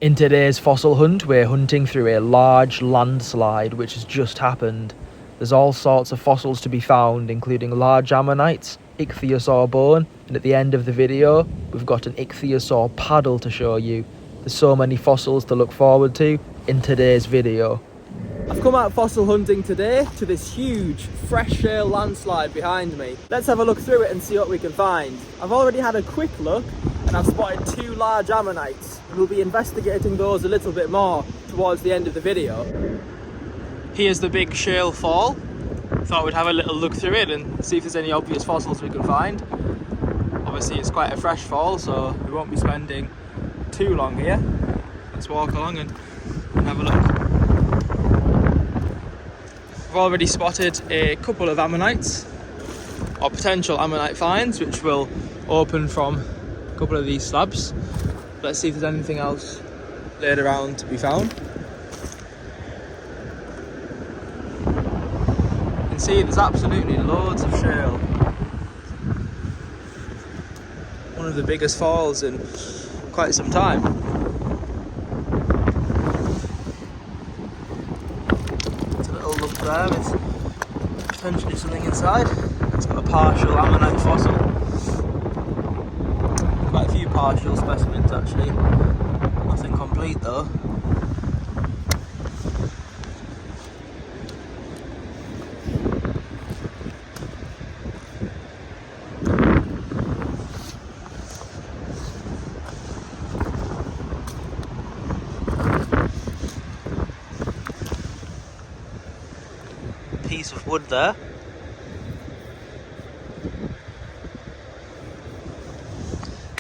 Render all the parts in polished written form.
In today's fossil hunt, we're hunting through a large landslide which has just happened. There's all sorts of fossils to be found, including large ammonites, Ichthyosaur bone, and at the end of the video, we've got an Ichthyosaur paddle to show you. There's so many fossils to look forward to in today's video. I've come out fossil hunting today to this huge fresh shale landslide behind me. Let's have a look through it and see what we can find. I've already had a quick look and I've spotted 2 large ammonites. We'll be investigating those a little bit more towards the end of the video. Here's the big shale fall. Thought we'd have a little look through it and see if there's any obvious fossils we can find. Obviously it's quite a fresh fall, so we won't be spending too long here. Let's walk along and have a look. I've already spotted a couple of ammonites, or potential ammonite finds, which will open from a couple of these slabs. Let's see if there's anything else laid around to be found. You can see there's absolutely loads of shale. One of the biggest falls in quite some time. There with potentially something inside. It's got a partial ammonite fossil. Quite a few partial specimens actually. Nothing complete though. Piece of wood there.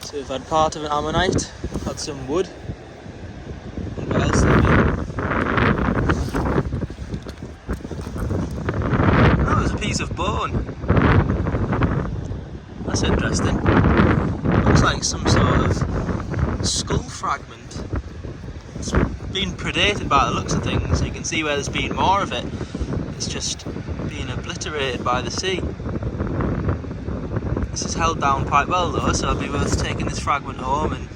So we've had part of an ammonite, had some wood. What else there be? Oh, there's a piece of bone. That's interesting. Looks like some sort of skull fragment. It's been predated by the looks of things. You can see where there's been more of it. It's just being obliterated by the sea. This is held down quite well though, so it'll be worth taking this fragment home and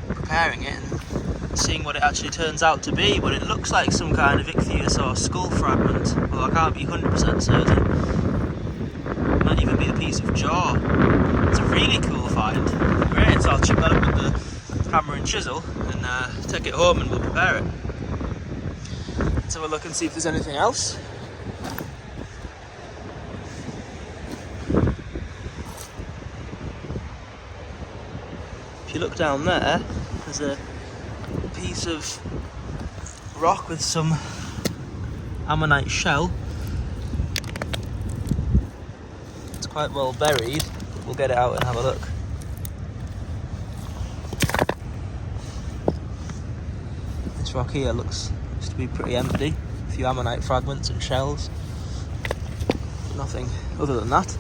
preparing it and seeing what it actually turns out to be. But it looks like some kind of Ichthyosaur skull fragment, although I can't be 100% certain. It might even be a piece of jaw. It's a really cool find. Great, so I'll chip that up with the hammer and chisel and take it home and we'll prepare it. Let's have a look and see if there's anything else. If you look down there, there's a piece of rock with some ammonite shell. It's quite well buried. We'll get it out and have a look. This rock here looks to be pretty empty. A few ammonite fragments and shells. Nothing other than that.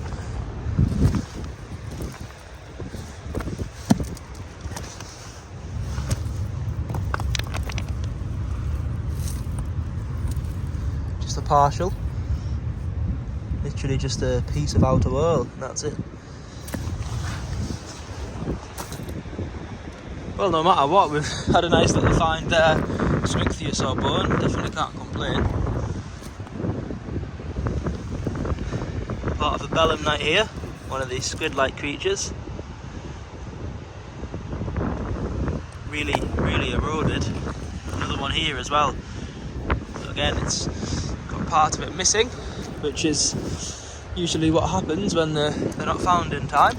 Just a partial. Literally just a piece of outer wall, and that's it. Well, no matter what, we've had a nice little find there. Some Ichthyosaur bone, definitely can't complain. Part of a belemnite here, one of these squid-like creatures. Really, really eroded. Another one here as well. So again, it's got part of it missing, which is usually what happens when they're not found in time.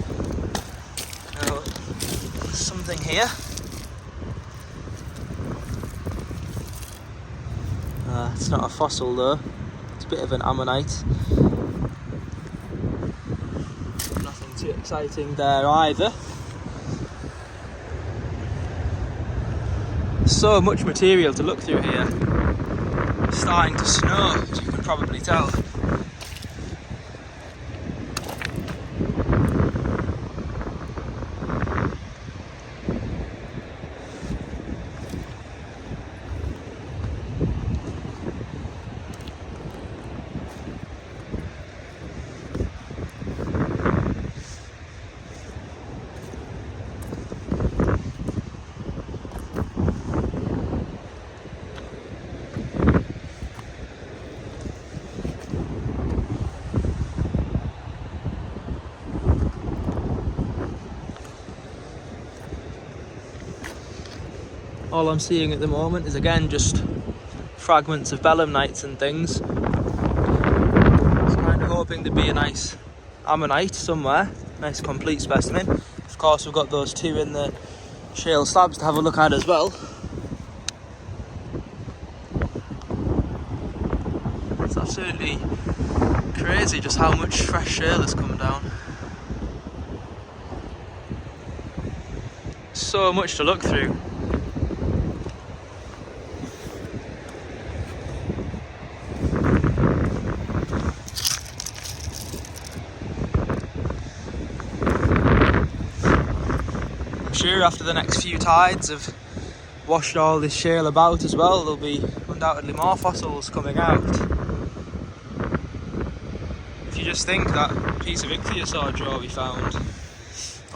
Now, there's something here. It's not a fossil though, it's a bit of an ammonite. Nothing too exciting there either. So much material to look through here. It's starting to snow, as you can probably tell. All I'm seeing at the moment is again just fragments of belemnites and things. I was kind of hoping there'd be a nice ammonite somewhere, nice complete specimen. Of course we've got those two in the shale slabs to have a look at as well. It's absolutely crazy just how much fresh shale has come down. So much to look through. I'm sure after the next few tides have washed all this shale about as well, there'll be undoubtedly more fossils coming out. If you just think that piece of Ichthyosaur jaw we found,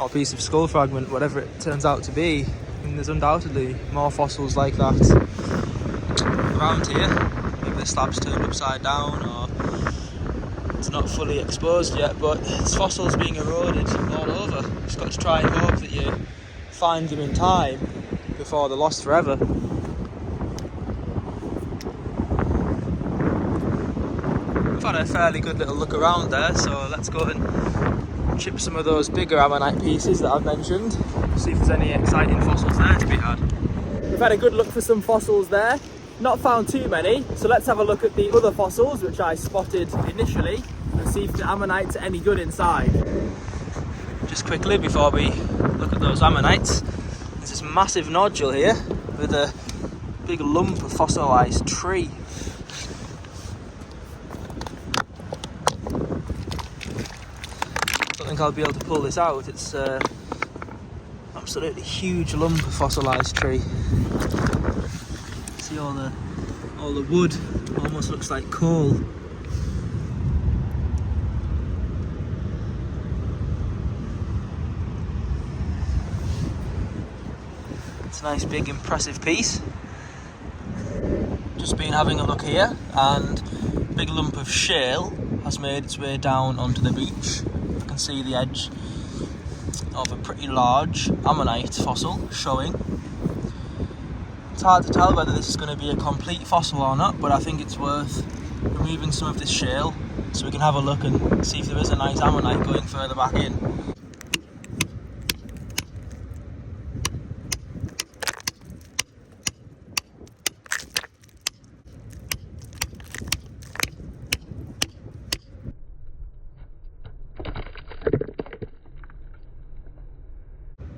or piece of skull fragment, whatever it turns out to be, and there's undoubtedly more fossils like that around here. Maybe the slab's turned upside down or it's not fully exposed yet, but there's fossils being eroded all over. Just got to try and hope that you find them in time before they're lost forever. We've had a fairly good little look around there, so let's go and chip some of those bigger ammonite pieces that I've mentioned, see if there's any exciting fossils there to be had. We've had a good look for some fossils there, not found too many, so let's have a look at the other fossils which I spotted initially and see if the ammonites are any good inside. Just quickly before we look at those ammonites, there's this massive nodule here with a big lump of fossilised tree. I don't think I'll be able to pull this out. It's absolutely huge lump of fossilised tree. See all the wood almost looks like coal. It's a nice big impressive piece. Just been having a look here, and a big lump of shale has made its way down onto the beach. You can see the edge of a pretty large ammonite fossil showing. It's hard to tell whether this is going to be a complete fossil or not, but I think it's worth removing some of this shale so we can have a look and see if there is a nice ammonite going further back in.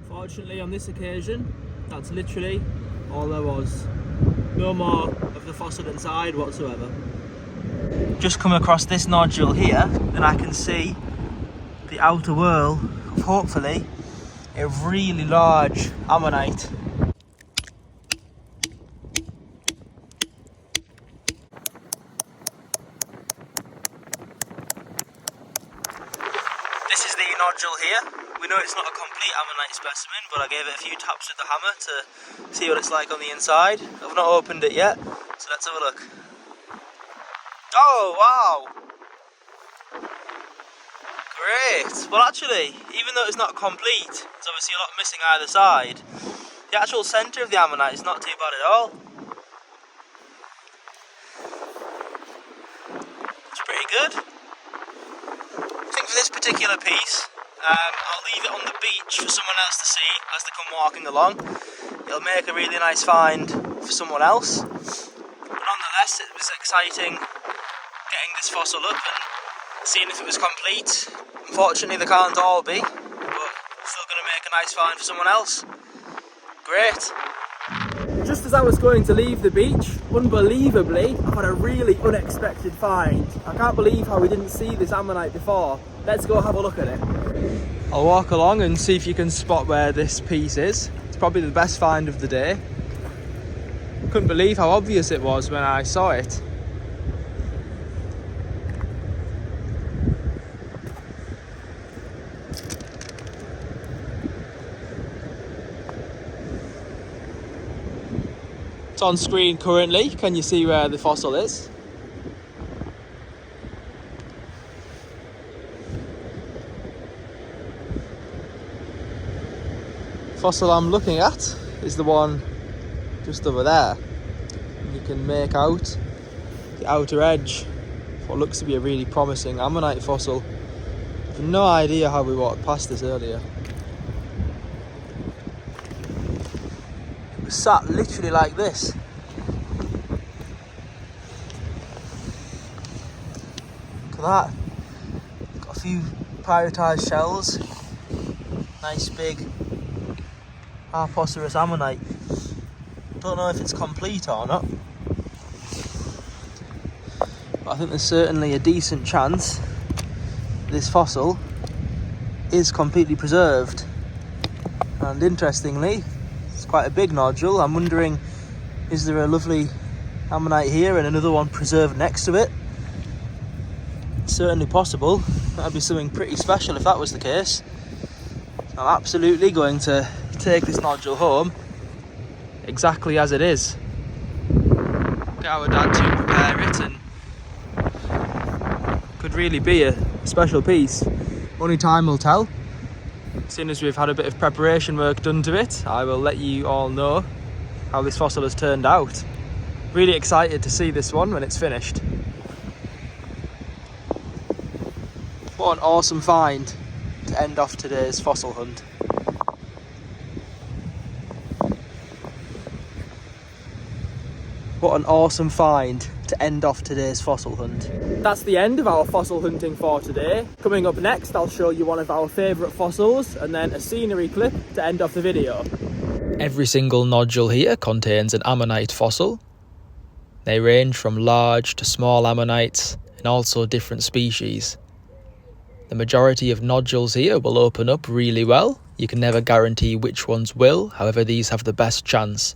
Fortunately on this occasion, that's literally all there was. No more of the fossil inside whatsoever. Just come across this nodule here and I can see the outer whirl of hopefully a really large ammonite. This is the nodule here. We know it's not a complete ammonite specimen, but I gave it a few taps with the hammer to see what it's like on the inside. I've not opened it yet, so let's have a look. Oh, wow! Great! Well actually, even though it's not complete, there's obviously a lot missing either side. The actual centre of the ammonite is not too bad at all. It's pretty good. I think for this particular piece, I'll leave it on the beach for someone else to see as they come walking along. It'll make a really nice find for someone else. But nonetheless, it was exciting getting this fossil up and seeing if it was complete. Unfortunately, they can't all be, but still going to make a nice find for someone else. Great. Just as I was going to leave the beach, unbelievably, I've had a really unexpected find. I can't believe how we didn't see this ammonite before. Let's go have a look at it. I'll walk along and see if you can spot where this piece is. It's probably the best find of the day. Couldn't believe how obvious it was when I saw it. It's on screen currently. Can you see where the fossil is? Fossil I'm looking at is the one just over there. You can make out the outer edge of what looks to be a really promising Ammonite fossil. I have no idea how we walked past this earlier. It was sat literally like this. Look at that. Got a few prioritised shells. Nice big Harpocerus Ammonite. Don't know if it's complete or not, but I think there's certainly a decent chance this fossil is completely preserved. And interestingly, it's quite a big nodule. I'm wondering, is there a lovely Ammonite here and another one preserved next to it? It's certainly possible. That'd be something pretty special if that was the case. I'm absolutely going to take this nodule home exactly as it is. Get our dad to prepare it, and could really be a special piece. Only time will tell. As soon as we've had a bit of preparation work done to it, I will let you all know how this fossil has turned out. Really excited to see this one when it's finished. What an awesome find to end off today's fossil hunt. What an awesome find to end off today's fossil hunt. That's the end of our fossil hunting for today. Coming up next, I'll show you one of our favourite fossils and then a scenery clip to end off the video. Every single nodule here contains an ammonite fossil. They range from large to small ammonites and also different species. The majority of nodules here will open up really well. You can never guarantee which ones will, however these have the best chance.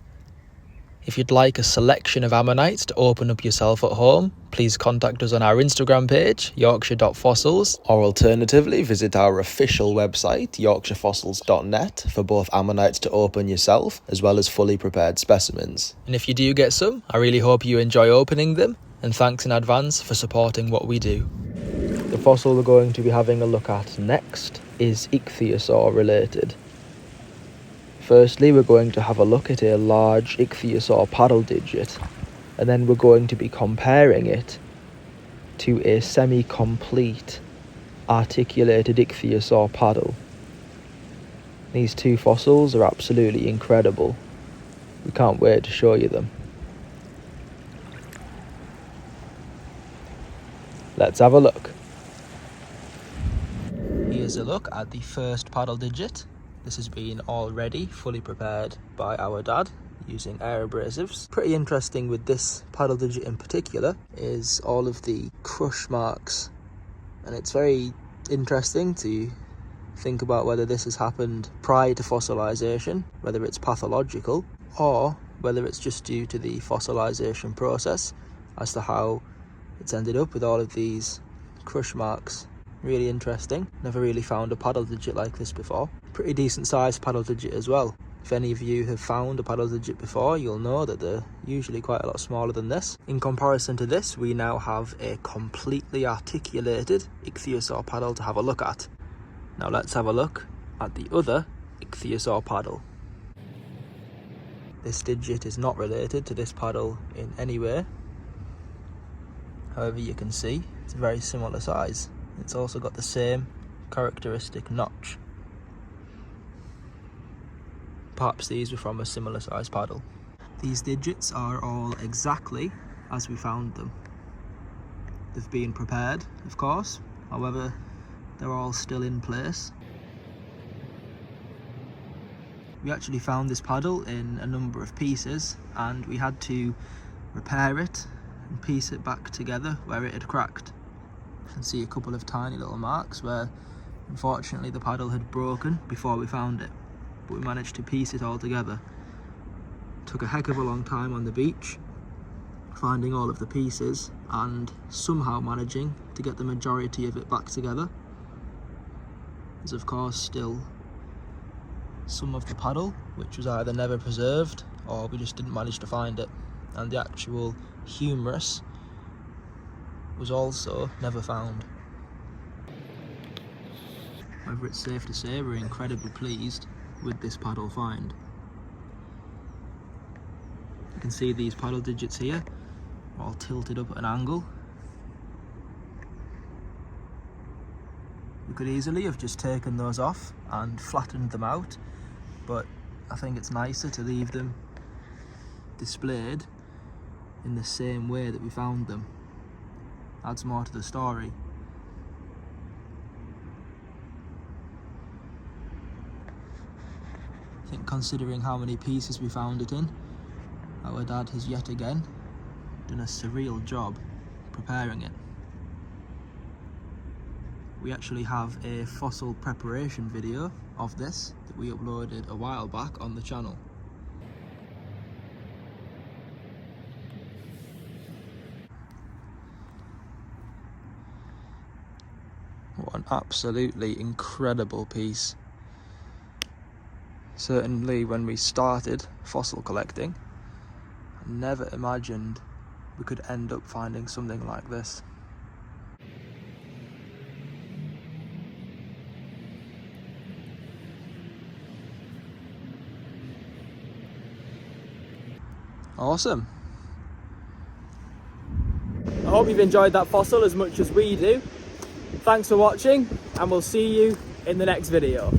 If you'd like a selection of ammonites to open up yourself at home, please contact us on our Instagram page, yorkshire.fossils, or alternatively visit our official website, yorkshirefossils.net, for both ammonites to open yourself, as well as fully prepared specimens. And if you do get some, I really hope you enjoy opening them, and thanks in advance for supporting what we do. The fossil we're going to be having a look at next is Ichthyosaur related. Firstly, we're going to have a look at a large Ichthyosaur paddle digit, and then we're going to be comparing it to a semi-complete articulated Ichthyosaur paddle. These two fossils are absolutely incredible. We can't wait to show you them. Let's have a look. Here's a look at the first paddle digit. This has been already fully prepared by our dad using air abrasives. Pretty interesting with this paddle digit in particular is all of the crush marks, and it's very interesting to think about whether this has happened prior to fossilization, whether it's pathological, or whether it's just due to the fossilization process as to how it's ended up with all of these crush marks. Really interesting. Never really found a paddle digit like this before. Pretty decent sized paddle digit as well. If any of you have found a paddle digit before, you'll know that they're usually quite a lot smaller than this. In comparison to this, we now have a completely articulated Ichthyosaur paddle to have a look at. Now let's have a look at the other Ichthyosaur paddle. This digit is not related to this paddle in any way. However, you can see it's a very similar size. It's also got the same characteristic notch. Perhaps these were from a similar sized paddle. These digits are all exactly as we found them. They've been prepared, of course, however, they're all still in place. We actually found this paddle in a number of pieces, and we had to repair it and piece it back together where it had cracked. You can see a couple of tiny little marks where unfortunately the paddle had broken before we found it, but we managed to piece it all together. Took a heck of a long time on the beach finding all of the pieces and somehow managing to get the majority of it back together. There's of course still some of the paddle which was either never preserved or we just didn't manage to find it, and the actual humerus was also never found. However, it's safe to say we're incredibly pleased with this paddle find. You can see these paddle digits here, all tilted up at an angle. We could easily have just taken those off and flattened them out, but I think it's nicer to leave them displayed in the same way that we found them. Adds more to the story. I think considering how many pieces we found it in, our dad has yet again done a surreal job preparing it. We actually have a fossil preparation video of this that we uploaded a while back on the channel. What an absolutely incredible piece. Certainly when we started fossil collecting, I never imagined we could end up finding something like this. Awesome. I hope you've enjoyed that fossil as much as we do. Thanks for watching, and we'll see you in the next video.